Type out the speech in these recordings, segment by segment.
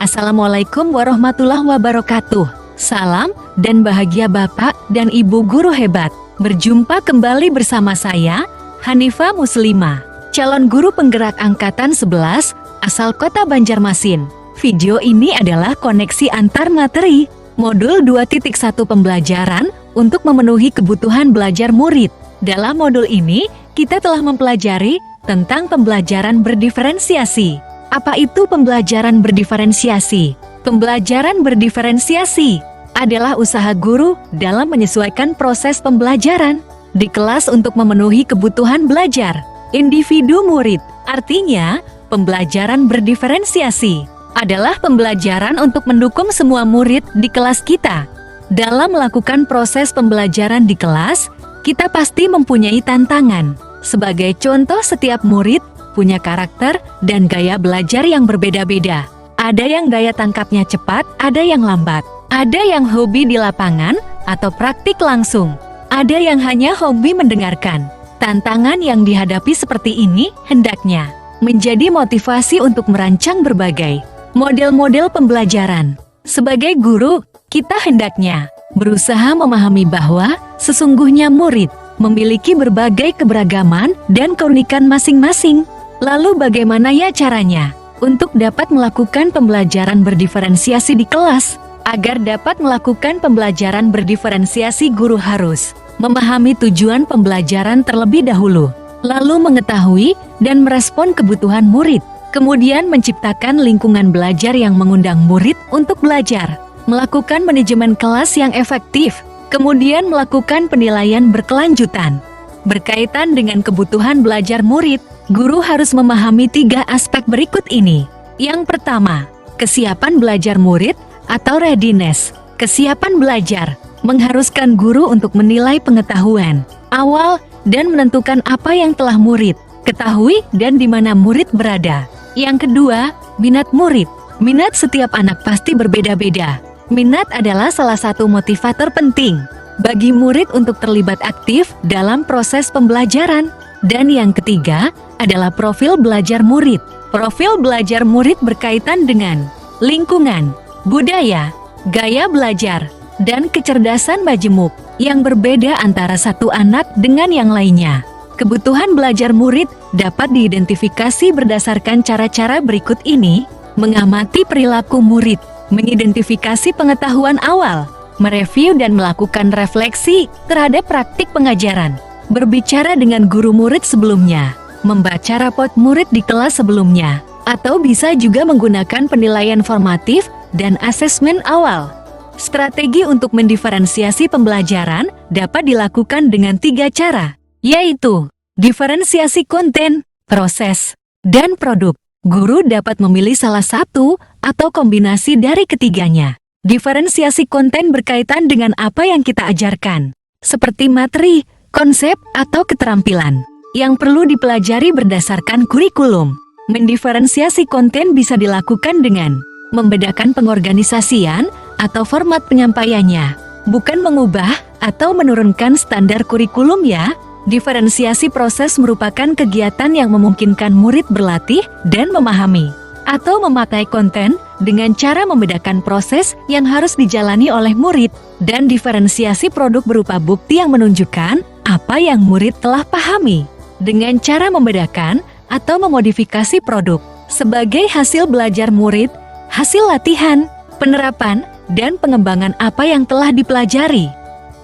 Assalamualaikum warahmatullahi wabarakatuh. Salam dan bahagia Bapak dan Ibu guru hebat. Berjumpa kembali bersama saya, Hanifah Muslimah, calon guru penggerak angkatan 11 asal Kota Banjarmasin. Video ini adalah koneksi antar materi modul 2.1 pembelajaran untuk memenuhi kebutuhan belajar murid. Dalam modul ini, kita telah mempelajari tentang pembelajaran berdiferensiasi. Apa itu pembelajaran berdiferensiasi? Pembelajaran berdiferensiasi adalah usaha guru dalam menyesuaikan proses pembelajaran di kelas untuk memenuhi kebutuhan belajar individu murid. Artinya, pembelajaran berdiferensiasi adalah pembelajaran untuk mendukung semua murid di kelas kita. Dalam melakukan proses pembelajaran di kelas, kita pasti mempunyai tantangan. Sebagai contoh, setiap murid punya karakter dan gaya belajar yang berbeda-beda. Ada yang daya tangkapnya cepat, ada yang lambat. Ada yang hobi di lapangan atau praktik langsung. Ada yang hanya hobi mendengarkan. Tantangan yang dihadapi seperti ini hendaknya menjadi motivasi untuk merancang berbagai model-model pembelajaran. Sebagai guru, kita hendaknya berusaha memahami bahwa sesungguhnya murid memiliki berbagai keberagaman dan keunikan masing-masing. Lalu bagaimana ya caranya untuk dapat melakukan pembelajaran berdiferensiasi di kelas? Agar dapat melakukan pembelajaran berdiferensiasi, guru harus memahami tujuan pembelajaran terlebih dahulu, lalu mengetahui dan merespon kebutuhan murid, kemudian menciptakan lingkungan belajar yang mengundang murid untuk belajar, melakukan manajemen kelas yang efektif, kemudian melakukan penilaian berkelanjutan. Berkaitan dengan kebutuhan belajar murid, guru harus memahami 3 aspek berikut ini. Yang pertama, kesiapan belajar murid atau readiness. Kesiapan belajar mengharuskan guru untuk menilai pengetahuan awal dan menentukan apa yang telah murid ketahui dan di mana murid berada. Yang kedua, minat murid. Minat setiap anak pasti berbeda-beda. Minat adalah salah satu motivator penting bagi murid untuk terlibat aktif dalam proses pembelajaran. Dan yang ketiga adalah profil belajar murid. Profil belajar murid berkaitan dengan lingkungan, budaya, gaya belajar, dan kecerdasan majemuk yang berbeda antara satu anak dengan yang lainnya. Kebutuhan belajar murid dapat diidentifikasi berdasarkan cara-cara berikut ini: mengamati perilaku murid, mengidentifikasi pengetahuan awal, mereview dan melakukan refleksi terhadap praktik pengajaran, berbicara dengan guru murid sebelumnya, membaca rapot murid di kelas sebelumnya, atau bisa juga menggunakan penilaian formatif dan asesmen awal. Strategi untuk mendiferensiasi pembelajaran dapat dilakukan dengan 3 cara, yaitu diferensiasi konten, proses, dan produk. Guru dapat memilih salah satu atau kombinasi dari ketiganya. Diferensiasi konten berkaitan dengan apa yang kita ajarkan, seperti materi, konsep, atau keterampilan yang perlu dipelajari berdasarkan kurikulum. Mendiferensiasi konten bisa dilakukan dengan membedakan pengorganisasian atau format penyampaiannya, bukan mengubah atau menurunkan standar kurikulum ya. Diferensiasi proses merupakan kegiatan yang memungkinkan murid berlatih dan memahami atau memakai konten dengan cara membedakan proses yang harus dijalani oleh murid. Dan diferensiasi produk berupa bukti yang menunjukkan apa yang murid telah pahami dengan cara membedakan atau memodifikasi produk sebagai hasil belajar murid, hasil latihan, penerapan, dan pengembangan apa yang telah dipelajari.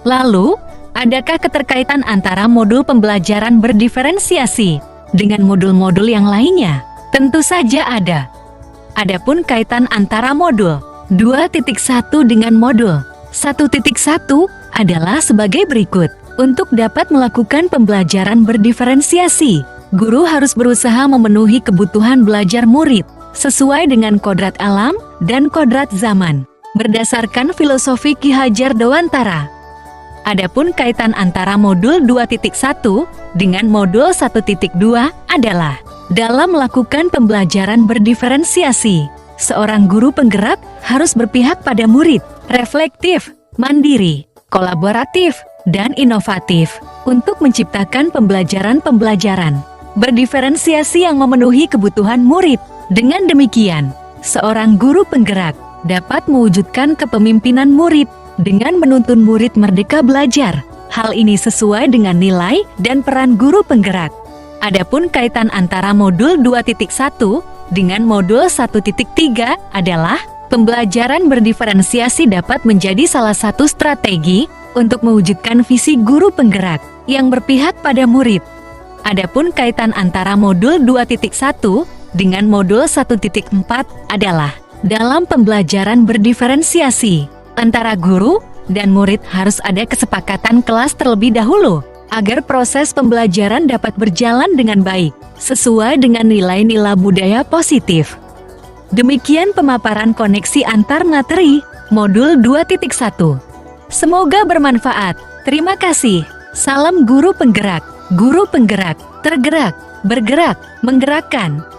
Lalu, adakah keterkaitan antara modul pembelajaran berdiferensiasi dengan modul-modul yang lainnya? Tentu saja ada. Adapun kaitan antara modul 2.1 dengan modul 1.1 adalah sebagai berikut. Untuk dapat melakukan pembelajaran berdiferensiasi, guru harus berusaha memenuhi kebutuhan belajar murid sesuai dengan kodrat alam dan kodrat zaman, berdasarkan filosofi Ki Hajar Dewantara. Adapun kaitan antara modul 2.1 dengan modul 1.2 adalah dalam melakukan pembelajaran berdiferensiasi, seorang guru penggerak harus berpihak pada murid, reflektif, mandiri, kolaboratif, dan inovatif untuk menciptakan pembelajaran-pembelajaran berdiferensiasi yang memenuhi kebutuhan murid. Dengan demikian, Seorang guru penggerak dapat mewujudkan kepemimpinan murid dengan menuntun murid merdeka belajar. Hal ini sesuai dengan nilai dan peran guru penggerak. Adapun kaitan antara modul 2.1 dengan modul 1.3 adalah pembelajaran berdiferensiasi dapat menjadi salah satu strategi untuk mewujudkan visi guru penggerak yang berpihak pada murid. Adapun kaitan antara modul 2.1 dengan modul 1.4 adalah dalam pembelajaran berdiferensiasi antara guru dan murid harus ada kesepakatan kelas terlebih dahulu agar proses pembelajaran dapat berjalan dengan baik sesuai dengan nilai-nilai budaya positif. Demikian pemaparan koneksi antar materi modul 2.1. Semoga bermanfaat. Terima kasih. Salam guru penggerak, tergerak, bergerak, menggerakkan.